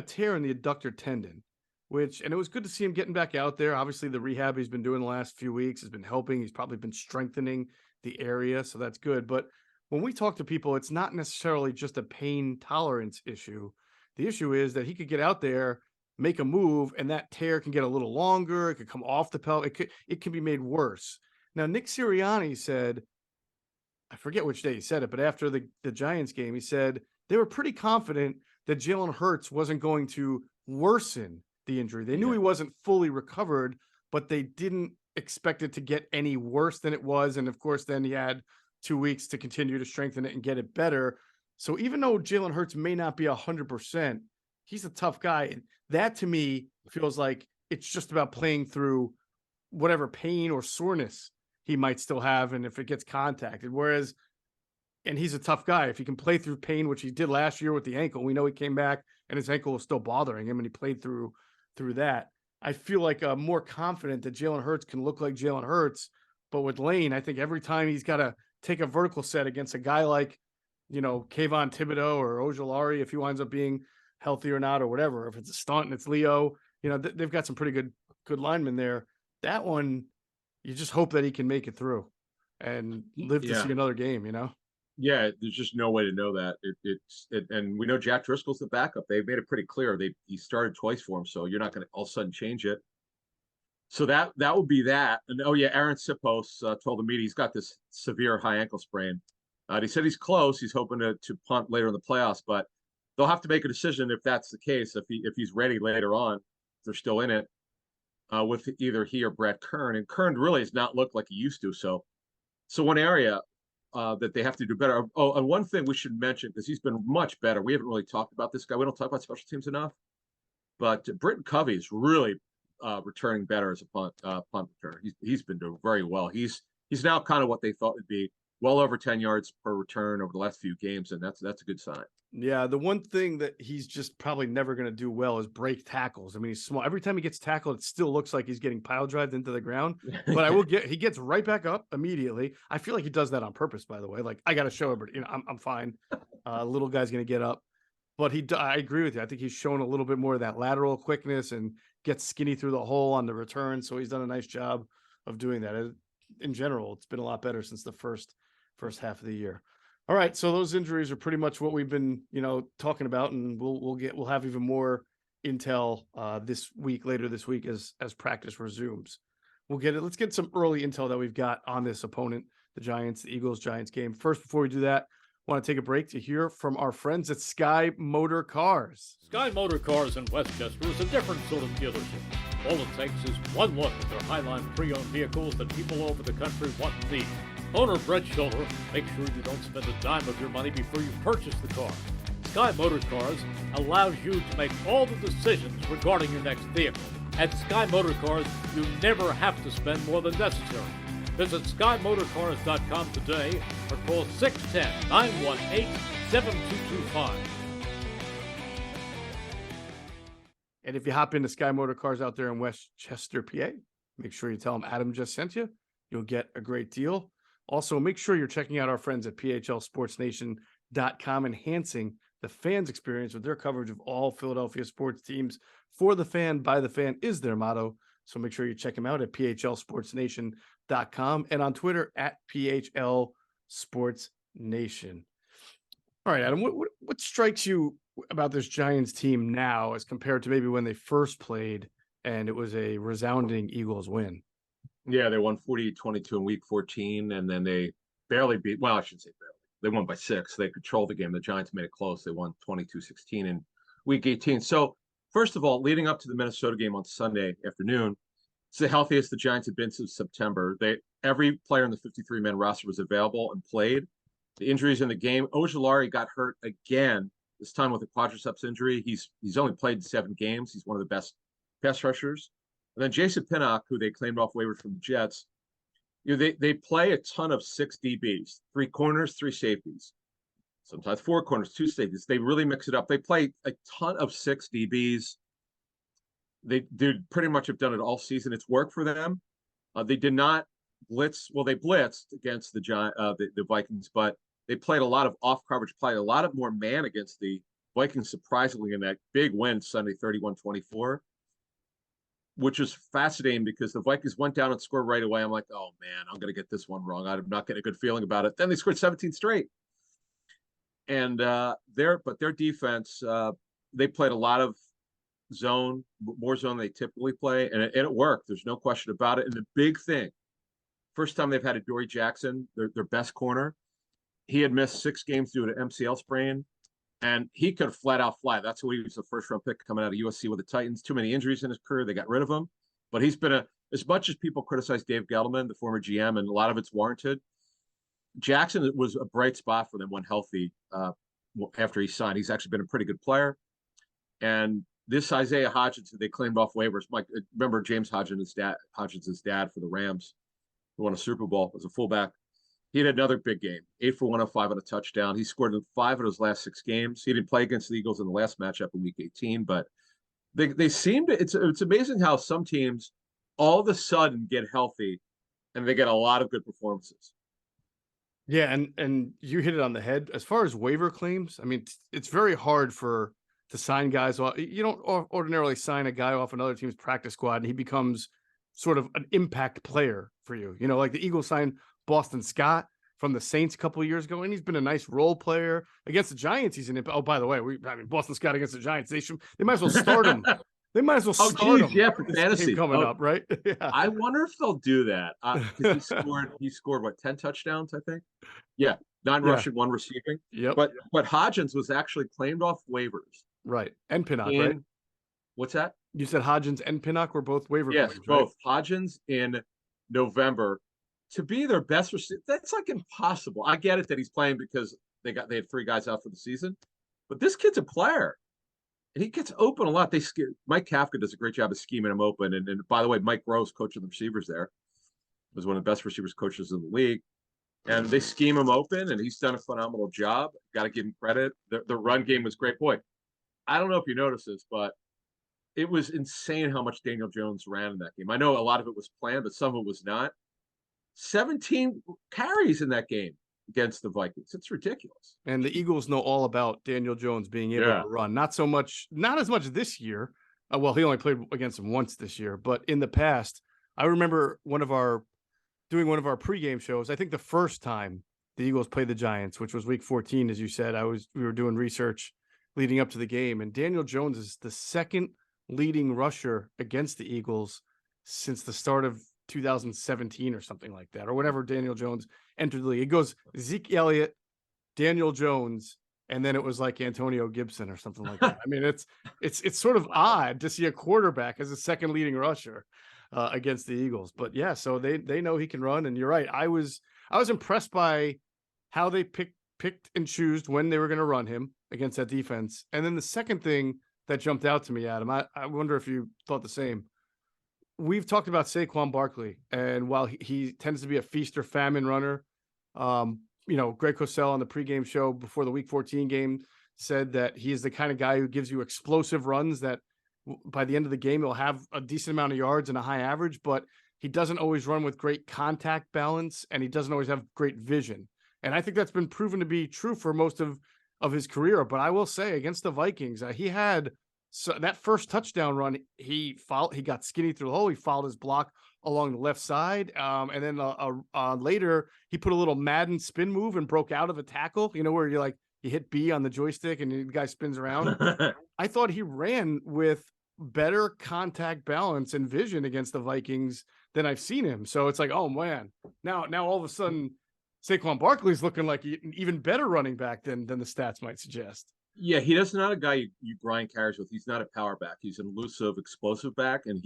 tear in the adductor tendon, and it was good to see him getting back out there. Obviously, the rehab he's been doing the last few weeks has been helping. He's probably been strengthening the area, so that's good. But when we talk to people, it's not necessarily just a pain tolerance issue. The issue is that he could get out there, make a move, and that tear can get a little longer. It could come off the pellet. It can be made worse. Now, Nick Sirianni said, I forget which day he said it, but after the Giants game, he said they were pretty confident that Jalen Hurts wasn't going to worsen the injury. They knew he wasn't fully recovered, but they didn't expect it to get any worse than it was. And of course, then he had 2 weeks to continue to strengthen it and get it better. So even though Jalen Hurts may not be 100%, he's a tough guy. And that to me feels like it's just about playing through whatever pain or soreness he might still have. And if it gets contacted, and he's a tough guy. If he can play through pain, which he did last year with the ankle, we know he came back and his ankle was still bothering him and he played through that. I feel like I'm more confident that Jalen Hurts can look like Jalen Hurts. But with Lane, I think every time he's got to take a vertical set against a guy like, Kayvon Thibodeau or Ojulari, if he winds up being healthy or not, or whatever, if it's a stunt and it's Leo, they've got some pretty good linemen there. That one, you just hope that he can make it through and live to see another game, Yeah, there's just no way to know that. And we know Jack Driscoll's the backup. They've made it pretty clear. He started twice for him, so you're not going to all of a sudden change it. So that would be that. And Aaron Sipos told the media he's got this severe high ankle sprain. He said he's close. He's hoping to punt later in the playoffs, but they'll have to make a decision if that's the case. If he's ready later on, if they're still in it, with either he or Brett Kern. And Kern really has not looked like he used to. So one area that they have to do better. Oh, and one thing we should mention, because he's been much better. We haven't really talked about this guy. We don't talk about special teams enough. But Britton Covey is really returning better as a punt returner. He's been doing very well. He's now kind of what they thought would be, well over 10 yards per return over the last few games, and that's a good sign. Yeah, the one thing that he's just probably never going to do well is break tackles. I mean, he's small. Every time he gets tackled, it still looks like he's getting pile drived into the ground. But he gets right back up immediately. I feel like he does that on purpose, by the way. Like, I got to show everybody, I'm fine. Little guy's going to get up. But I agree with you. I think he's shown a little bit more of that lateral quickness and gets skinny through the hole on the return. So he's done a nice job of doing that. In general, it's been a lot better since the first half of the year. All right, so those injuries are pretty much what we've been, talking about, and we'll have even more intel later this week as practice resumes. Let's get some early intel that we've got on this opponent, the Giants, the Eagles-Giants game. First, before we do that, I want to take a break to hear from our friends at Sky Motor Cars. Sky Motor Cars in Westchester is a different sort of dealership. All it takes is one look at their Highline pre-owned vehicles that people all over the country want and need. Owner Brett Schulter, make sure you don't spend a dime of your money before you purchase the car. Sky Motor Cars allows you to make all the decisions regarding your next vehicle. At Sky Motor Cars, you never have to spend more than necessary. Visit SkyMotorCars.com today or call 610-918-7225. And if you hop into Sky Motor Cars out there in Westchester, PA, make sure you tell them Adam just sent you. You'll get a great deal. Also, make sure you're checking out our friends at PHLSportsNation.com, enhancing the fans' experience with their coverage of all Philadelphia sports teams. For the fan, by the fan is their motto. So make sure you check them out at PHLSportsNation.com and on Twitter at PHLSportsNation. All right, Adam, what strikes you about this Giants team now as compared to maybe when they first played and it was a resounding Eagles win? Yeah, they won 48-22 in week 14, and then they barely beat, well, I shouldn't say barely. They won by 6. They controlled the game. The Giants made it close. They won 22-16 in week 18. So, first of all, leading up to the Minnesota game on Sunday afternoon, it's the healthiest the Giants have been since September. Every player in the 53-man roster was available and played. The injuries in the game, Ojulari got hurt again, this time with a quadriceps injury. He's only played 7 games. He's one of the best pass rushers. And then Jason Pinnock, who they claimed off waivers from the Jets, they play a ton of 6 DBs, 3 corners, 3 safeties, sometimes 4 corners, 2 safeties. They really mix it up. They play a ton of 6 DBs. They pretty much have done it all season. It's worked for them. They did not blitz. Well, they blitzed against the Vikings, but they played a lot of off coverage, played a lot of more man against the Vikings, surprisingly, in that big win Sunday, 31-24. Which was fascinating because the Vikings went down and scored right away. I'm like, oh man, I'm going to get this one wrong. I'm not getting a good feeling about it. Then they scored 17 straight. And their defense, they played a lot of zone, more zone than they typically play, and it worked. There's no question about it. And the big thing, first time they've had a Dory Jackson, their best corner, he had missed 6 games due to MCL sprain. And he could flat out fly. That's who he was, the first round pick coming out of USC with the Titans. Too many injuries in his career. They got rid of him. But he's been as much as people criticize Dave Gettleman, the former GM, and a lot of it's warranted, Jackson was a bright spot for them when healthy after he signed. He's actually been a pretty good player. And this Isaiah Hodgins, who they claimed off waivers, Mike, remember James Hodgins' dad for the Rams, who won a Super Bowl, was a fullback. He had another big game, 8 for 105 on a touchdown. He scored in 5 of his last 6 games. He didn't play against the Eagles in the last matchup in week 18, but they seem to, it's amazing how some teams all of a sudden get healthy and they get a lot of good performances. Yeah, and you hit it on the head. As far as waiver claims, I mean, it's very hard to sign guys off. You don't ordinarily sign a guy off another team's practice squad and he becomes sort of an impact player for you. Like the Eagles signed Boston Scott from the Saints a couple of years ago, and he's been a nice role player against the Giants. He's an impact. Oh, by the way, Boston Scott against the Giants. They might as well start him. They might as well start him. Yeah, for fantasy coming up, right? Yeah. I wonder if they'll do that. He scored what, 10 touchdowns, I think. Yeah, 9 rushing, 1 receiving. Yep. But Hodgins was actually claimed off waivers. Right, and Pinnock, right? What's that? You said Hodgins and Pinnock were both waiver. Yes, claims, both. Right? Hodgins in November to be their best receiver. That's like impossible. I get it that he's playing because they had 3 guys out for the season, but this kid's a player. And he gets open a lot. Mike Kafka does a great job of scheming him open. And by the way, Mike Gross, coach of the receivers there, was one of the best receivers coaches in the league. And they scheme him open, and he's done a phenomenal job. Got to give him credit. The run game was great. Boy, I don't know if you noticed this, but it was insane how much Daniel Jones ran in that game. I know a lot of it was planned, but some of it was not. 17 carries in that game against the Vikings. It's ridiculous. And the Eagles know all about Daniel Jones being able to run. Not as much this year. Well, he only played against him once this year, but in the past, I remember doing one of our pregame shows. I think the first time the Eagles played the Giants, which was week 14, as you said, we were doing research leading up to the game, and Daniel Jones is the second leading rusher against the Eagles since the start of 2017 or something like that, or whenever Daniel Jones entered the league. It goes Zeke Elliott, Daniel Jones, and then it was like Antonio Gibson or something like that. I mean, it's sort of odd to see a quarterback as a second leading rusher against the Eagles. But yeah, so they know he can run. And you're right. I was impressed by how they picked and choose when they were going to run him against that defense. And then the second thing that jumped out to me, Adam, I wonder if you thought the same. We've talked about Saquon Barkley, and while he tends to be a feast or famine runner, Greg Cosell on the pregame show before the Week 14 game said that he is the kind of guy who gives you explosive runs that by the end of the game, he'll have a decent amount of yards and a high average, but he doesn't always run with great contact balance, and he doesn't always have great vision. And I think that's been proven to be true for most of his career. But I will say, against the Vikings, he had that first touchdown run. He got skinny through the hole. He fouled his block along the left side. And then later, he put a little Madden spin move and broke out of a tackle, where you hit B on the joystick and the guy spins around. I thought he ran with better contact balance and vision against the Vikings than I've seen him. So it's like, oh man, now all of a sudden Saquon Barkley's looking like an even better running back than the stats might suggest. Yeah, he is not a guy you grind carries with. He's not a power back. He's an elusive, explosive back, and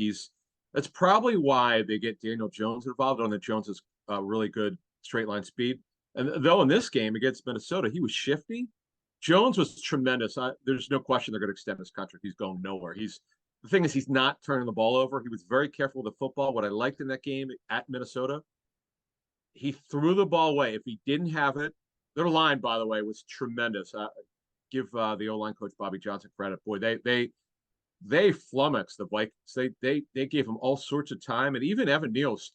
that's probably why they get Daniel Jones involved. On the Jones is really good straight line speed. And though in this game against Minnesota, he was shifty, Jones was tremendous. There's no question they're going to extend his contract. He's going nowhere. The thing is, he's not turning the ball over. He was very careful with the football. What I liked in that game at Minnesota, he threw the ball away. If he didn't have it, their line, by the way, was tremendous. Give the O-line coach Bobby Johnson credit. Boy, they flummoxed the Vikings. They gave him all sorts of time, and even Evan Neal's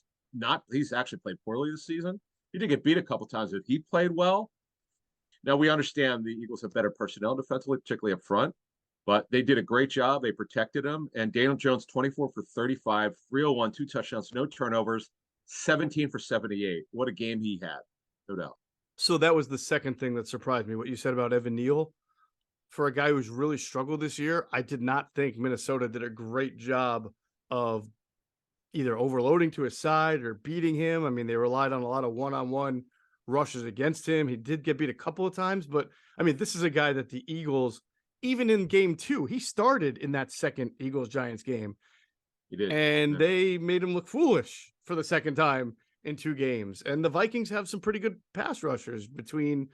he's actually played poorly this season. He did get beat a couple times, but he played well. Now we understand the Eagles have better personnel defensively, particularly up front, but they did a great job. They protected him. And Daniel Jones, 24 for 35, 301, 2 touchdowns, no turnovers, 17 for 78. What a game he had, no doubt. So that was the second thing that surprised me, what you said about Evan Neal. For a guy who's really struggled this year, I did not think Minnesota did a great job of either overloading to his side or beating him. I mean, they relied on a lot of one-on-one rushes against him. He did get beat a couple of times, but I mean, this is a guy that the Eagles, even in game 2, he started in that second Eagles-Giants game. He did. And they made him look foolish for the second time in 2 games. And the Vikings have some pretty good pass rushers between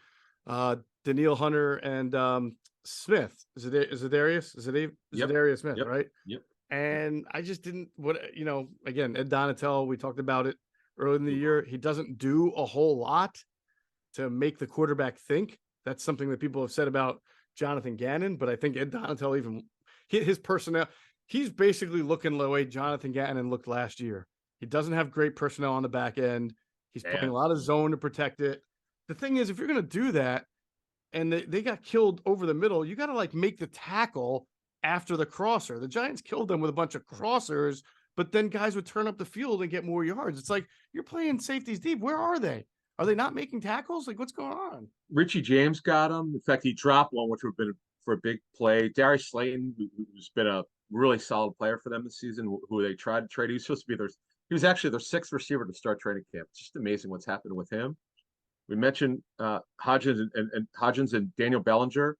Danielle Hunter and Smith. Is it Darius? Yep. Darius Smith, Yep. right? Yep. And I just didn't again, Ed Donatel, we talked about it early in the year. He doesn't do a whole lot to make the quarterback think. That's something that people have said about Jonathan Gannon, but I think Ed Donatel even his personnel, he's basically looking the way Jonathan Gannon looked last year. He doesn't have great personnel on the back end. He's playing a lot of zone to protect it. The thing is, if you're going to do that and they got killed over the middle, you got to make the tackle after the crosser. The Giants killed them with a bunch of crossers, but then guys would turn up the field and get more yards. It's like, you're playing safeties deep. Where are they? Are they not making tackles? What's going on? Richie James got him. In fact, he dropped one, which would have been for a big play. Darius Slayton, who's been a really solid player for them this season, who they tried to trade. He was supposed to be he was actually their 6th receiver to start training camp. It's just amazing what's happened with him. We mentioned Hodgins and Daniel Bellinger.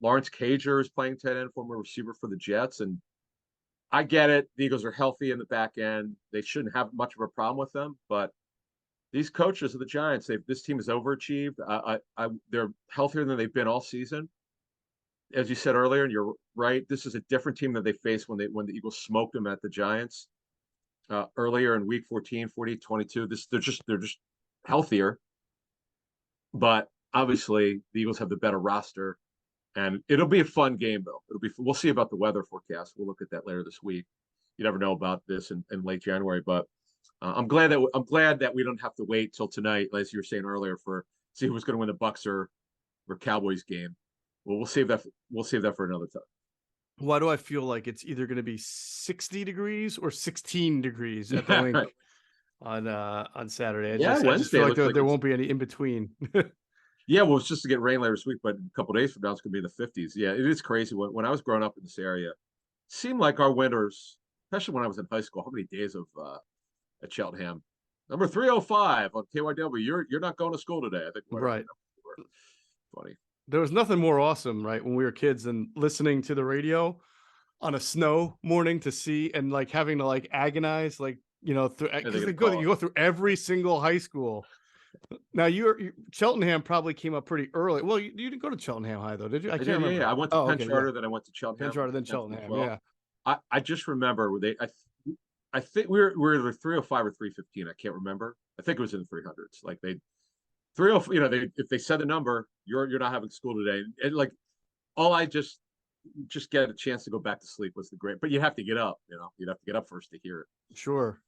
Lawrence Cager is playing tight end, former receiver for the Jets. And I get it. The Eagles are healthy in the back end. They shouldn't have much of a problem with them. But these coaches of the Giants, this team has overachieved. They're healthier than they've been all season. As you said earlier, and you're right, this is a different team that they faced when the Eagles smoked them at the Giants earlier in week 14, 48-22. They're just healthier. But obviously, the Eagles have the better roster. And it'll be a fun game, though. We'll see about the weather forecast. We'll look at that later this week. You never know about this in late January, but I'm glad that we don't have to wait till tonight, as you were saying earlier, see who's going to win the Bucs or Cowboys game. Well, we'll save that for another time. why do I feel like it's either going to be 60 degrees or 16 degrees at the link on Saturday? I just Wednesday feel like looks like there won't be any in between. Yeah, well, it's just to get rain later this week, but a couple days from now it's going to be in the 50s. Yeah, it is crazy. When I was growing up in this area, it seemed like our winters, especially when I was in high school, how many days of at Cheltenham? Number 305 on KYW. You're not going to school today. I think Right. Funny. There was nothing more awesome, right, when we were kids than listening to the radio on a snow morning to see and like having to like agonize, like, you know, because you go through every single high school. Now Cheltenham probably came up pretty early. Well, you didn't go to Cheltenham High though, did you? I can't remember. Yeah, I went to Penn Charter, then I went to Cheltenham. Penn Charter, then Cheltenham. Yeah. I just remember I think we were either 305 or 315. I can't remember. I think it was in the 300s. Like 305. You know, if they said the number, you're not having school today. And like all I just get a chance to go back to sleep was the great. But you have to get up. You know, you'd have to get up first to hear it. Sure.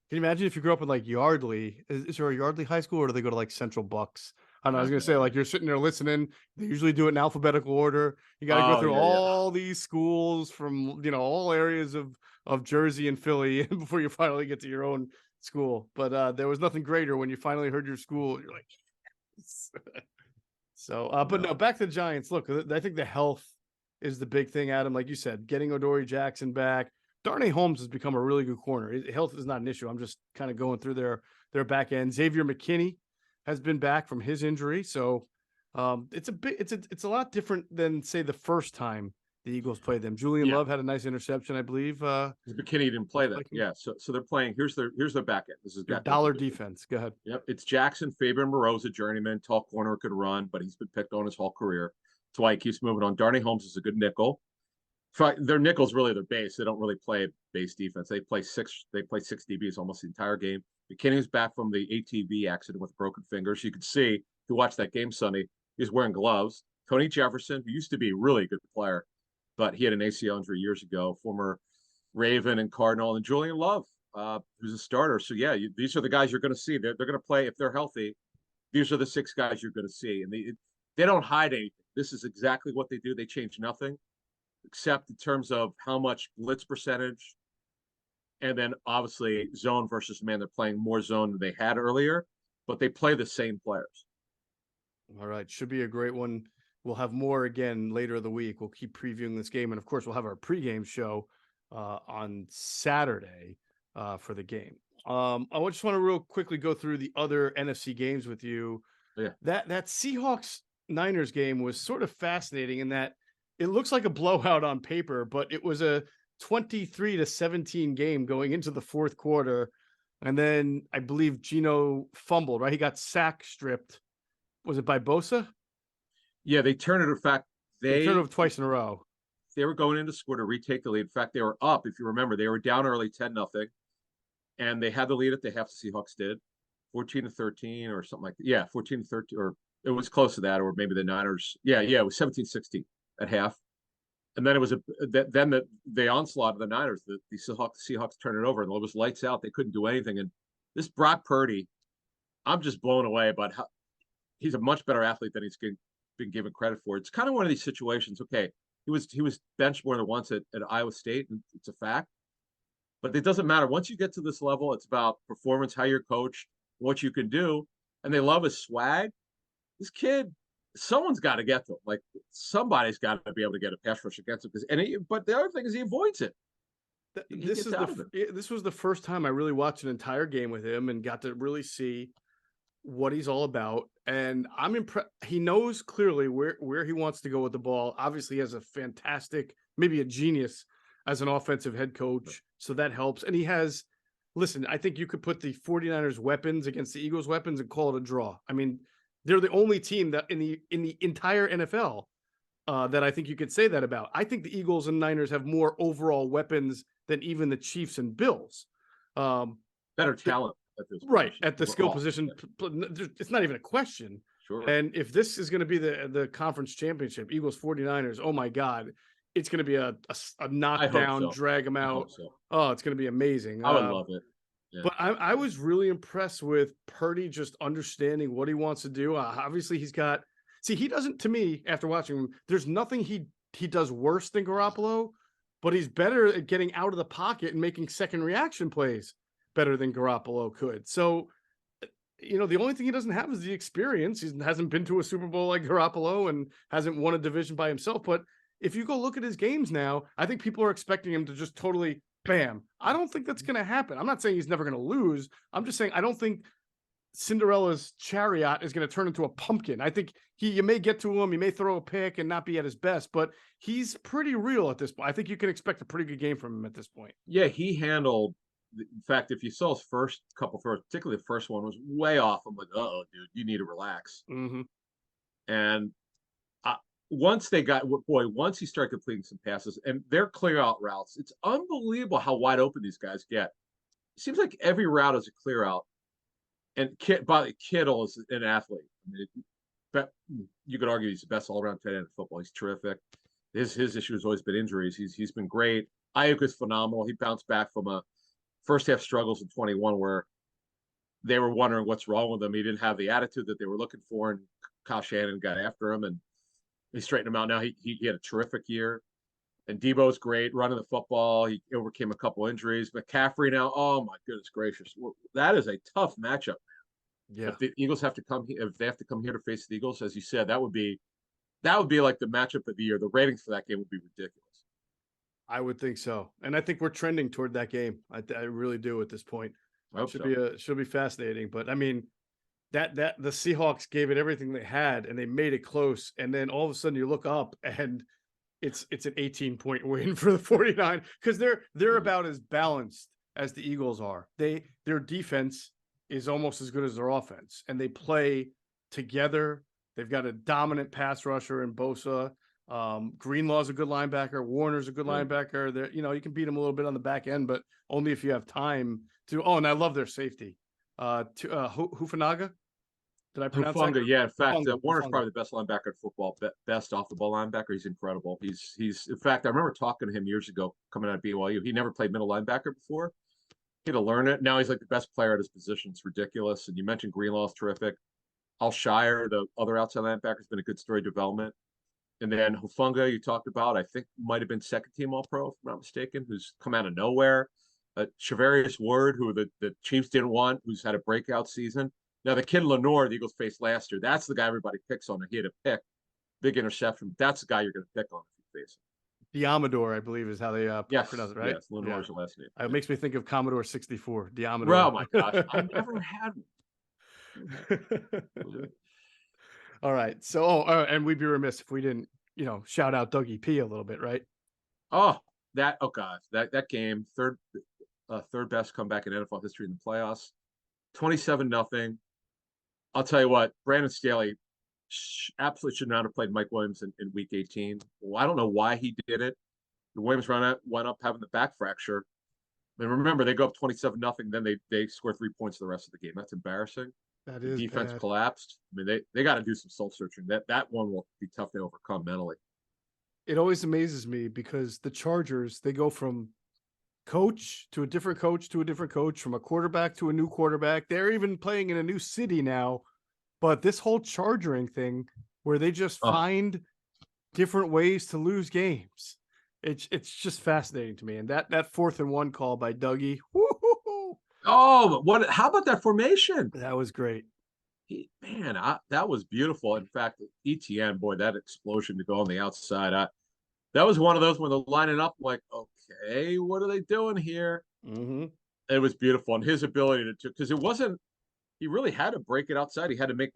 Can you imagine if you grew up in like Yardley? Is there a Yardley high school, or do they go to like Central Bucks? I don't know. I was gonna say, like, you're sitting there listening. They usually do it in alphabetical order. You got to go through all these schools from, you know, all areas of Jersey and Philly before you finally get to your own school. But there was nothing greater when you finally heard your school. You're like, yes. So, but no, back to the Giants. Look, I think the health is the big thing, Adam. Like you said, getting Adoree Jackson back. Darnay Holmes has become a really good corner. Health is not an issue. I'm just kind of going through their back end. Xavier McKinney has been back from his injury, so it's a lot different than, say, the first time the Eagles played them. Julian Love had a nice interception, I believe. McKinney didn't play that. Yeah, so they're playing. Here's their back end. This is dollar defense. Go ahead. Yep, it's Jackson, Fabian Moreau's a journeyman, tall corner, could run, but he's been picked on his whole career. That's why he keeps moving on. Darnay Holmes is a good nickel. Their nickel's really their base. They don't really play base defense. They play six DBs almost the entire game. McKinney's back from the ATV accident with broken fingers. You could see, if you watch that game Sunday, he's wearing gloves. Tony Jefferson, who used to be a really good player, but he had an ACL injury years ago, former Raven and Cardinal, and Julian Love, who's a starter. So yeah, these are the guys you're going to see. They're going to play, if they're healthy. These are the six guys you're going to see, and they don't hide anything. This is exactly what they do. They change nothing, except in terms of how much blitz percentage, and then obviously zone versus man. They're playing more zone than they had earlier, but they play the same players. All right, should be a great one. We'll have more again later in the week. We'll keep previewing this game, and of course, we'll have our pregame show on Saturday for the game. I just want to real quickly go through the other NFC games with you. Yeah. That Seahawks Niners game was sort of fascinating in that it looks like a blowout on paper, but it was a 23-17 game going into the fourth quarter. And then I believe Geno fumbled, right? He got sack stripped. Was it by Bosa? Yeah, they turned it. In fact, they turned it twice in a row. They were going in to score to retake the lead. In fact, they were up. If you remember, they were down early 10-0, and they had the lead at the half. The Seahawks did 14-13 or something like that. Yeah, 14-13, or it was close to that, or maybe the Niners. Yeah, it was 17-16 at half. And then it was the onslaught of the Niners. The Seahawks turned it over, and it was lights out. They couldn't do anything. And this Brock Purdy, I'm just blown away about how he's a much better athlete than he's been given credit for. It's kind of one of these situations. Okay, he was benched more than once at Iowa State, and it's a fact. But it doesn't matter. Once you get to this level, it's about performance, how you're coached, what you can do. And they love his swag. This kid, someone's got to get to him. Like, somebody's got to be able to get a pass rush against him. But the other thing is he avoids it. This was the first time I really watched an entire game with him and got to really see what he's all about. And I'm impressed. He knows clearly where he wants to go with the ball. Obviously, he has a fantastic, maybe a genius as an offensive head coach. So that helps. And he has, listen, I think you could put the 49ers weapons against the Eagles weapons and call it a draw. I mean, they're the only team that in the entire NFL that I think you could say that about. I think the Eagles and Niners have more overall weapons than even the Chiefs and Bills. Better talent at this right at the skill position. It's not even a question. Sure. And if this is going to be the conference championship, Eagles 49ers, oh my God, it's going to be a knockdown, drag them out. So. Oh, it's going to be amazing. I would love it. Yeah. But I was really impressed with Purdy just understanding what he wants to do. Obviously, he doesn't, to me, after watching him, there's nothing he he does worse than Garoppolo, but he's better at getting out of the pocket and making second reaction plays better than Garoppolo could. So, the only thing he doesn't have is the experience. He hasn't been to a Super Bowl like Garoppolo and hasn't won a division by himself. But if you go look at his games now, I think people are expecting him to just totally bam. I don't think that's going to happen. I'm not saying he's never going to lose. I'm just saying I don't think Cinderella's chariot is going to turn into a pumpkin. I think you may get to him, he may throw a pick and not be at his best, but he's pretty real at this point. I think you can expect a pretty good game from him at this point. Yeah, he handled. In fact, if you saw his first couple throws, particularly the first one was way off. I'm like, oh, dude, you need to relax. Mm-hmm. And once he started completing some passes and their clear out routes, it's unbelievable how wide open these guys get. It seems like every route is a clear out. And Kittle is an athlete. I mean, you could argue he's the best all-around tight end in football. He's terrific. His issue has always been injuries. He's been great. Ayuk is phenomenal. He bounced back from a first half struggles in 21 where they were wondering what's wrong with him. He didn't have the attitude that they were looking for, and Kyle Shanahan got after him and he straightened him out. Now he had a terrific year. And Debo's great running the football. He overcame a couple injuries. McCaffrey now, oh my goodness gracious, that is a tough matchup. Yeah, if the Eagles have to come, if they have to come here to face the Eagles, as you said, that would be like the matchup of the year. The ratings for that game would be ridiculous. I would think so, and I think we're trending toward that game. I really do at this point. I hope Should be fascinating. But I mean, that the Seahawks gave it everything they had, and they made it close. And then all of a sudden, you look up and it's an 18-point win for the 49 because they're about as balanced as the Eagles are. Their defense is almost as good as their offense, and they play together. They've got a dominant pass rusher in Bosa. Greenlaw's a good linebacker. Warner's a good linebacker. You can beat them a little bit on the back end, but only if you have time to. Oh, and I love their safety. Hufanaga. Did I pronounce that? Yeah. In fact, Warner's probably the best linebacker in football. Best off the ball linebacker. He's incredible. He's. In fact, I remember talking to him years ago coming out of BYU. He never played middle linebacker before. He had to learn it. Now he's like the best player at his position. It's ridiculous. And you mentioned Greenlaw's terrific. Alshire, the other outside linebacker, has been a good story development. And then Hufanga, you talked about, I think might have been second team All-Pro, if I'm not mistaken, who's come out of nowhere. Shavarius Ward, who the Chiefs didn't want, who's had a breakout season. Now, the kid Lenore, the Eagles faced last year, that's the guy everybody picks on. He had a pick, big interception. That's the guy you're going to pick on if you face him. Diamador, I believe, is how they pronounce it, right? Yes, Lenore's the last name. It makes me think of Commodore 64, Diamador. Oh, my gosh. I never had one. All right. So, and we'd be remiss if we didn't, shout out Dougie P a little bit, right? Oh, God. That game, third best comeback in NFL history in the playoffs. 27-0. I'll tell you what, Brandon Staley absolutely should not have played Mike Williams in week 18. Well, I don't know why he did it. Williams went up having the back fracture. And remember, they go up 27-0, then they score 3 points the rest of the game. That's embarrassing. That is the defense bad. Collapsed. I mean, they got to do some soul searching. That one will be tough to overcome mentally. It always amazes me because the Chargers, they go from coach to a different coach to a different coach, from a quarterback to a new quarterback. They're even playing in a new city now. But this whole chargering thing where they just find different ways to lose games. It's just fascinating to me. And that 4th and 1 call by Dougie. Woo-hoo-hoo. Oh, how about that formation? That was great. That was beautiful. In fact, ETN, boy, that explosion to go on the outside. That was one of those when they're lining up, like, okay, what are they doing here? Mm-hmm. It was beautiful. And his ability to, because it wasn't, he really had to break it outside. He had to get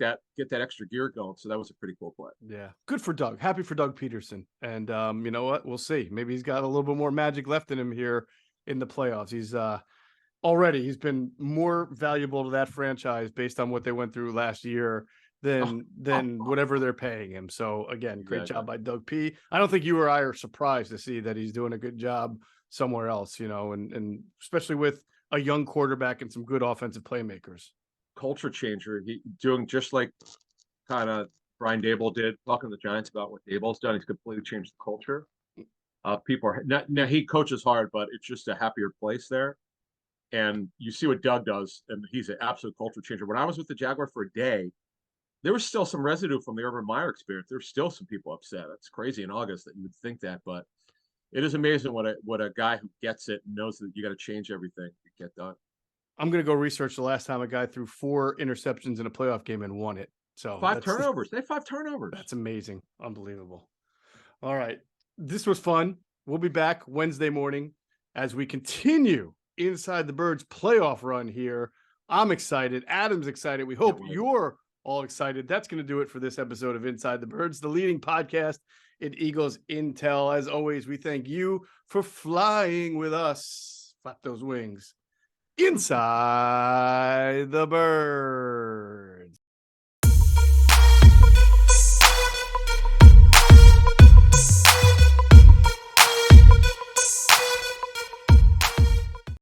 that extra gear going. So that was a pretty cool play. Yeah. Good for Doug. Happy for Doug Peterson. And you know what? We'll see. Maybe he's got a little bit more magic left in him here in the playoffs. He's been more valuable to that franchise based on what they went through last year than whatever they're paying him. So again, great job by Doug P. I don't think you or I are surprised to see that he's doing a good job somewhere else, and especially with a young quarterback and some good offensive playmakers. Culture changer. He doing just like kind of Brian Daboll did, talking to the Giants about what Daboll's done. He's completely changed the culture. People are now he coaches hard, but it's just a happier place there. And you see what Doug does, and he's an absolute culture changer. When I was with the Jaguars for a day, there was still some residue from the Urban Meyer experience. There's still some people upset. It's crazy in August that you would think that, but it is amazing what a guy who gets it and knows that you got to change everything to get done. I'm going to go research the last time a guy threw 4 interceptions in a playoff game and won it. So 5 turnovers. They had 5 turnovers. That's amazing. Unbelievable. All right. This was fun. We'll be back Wednesday morning as we continue Inside the Birds playoff run here. I'm excited. Adam's excited. We hope you're all excited. That's going to do it for this episode of Inside the Birds, the leading podcast in Eagles Intel. As always, we thank you for flying with us. Flap those wings. Inside the Birds.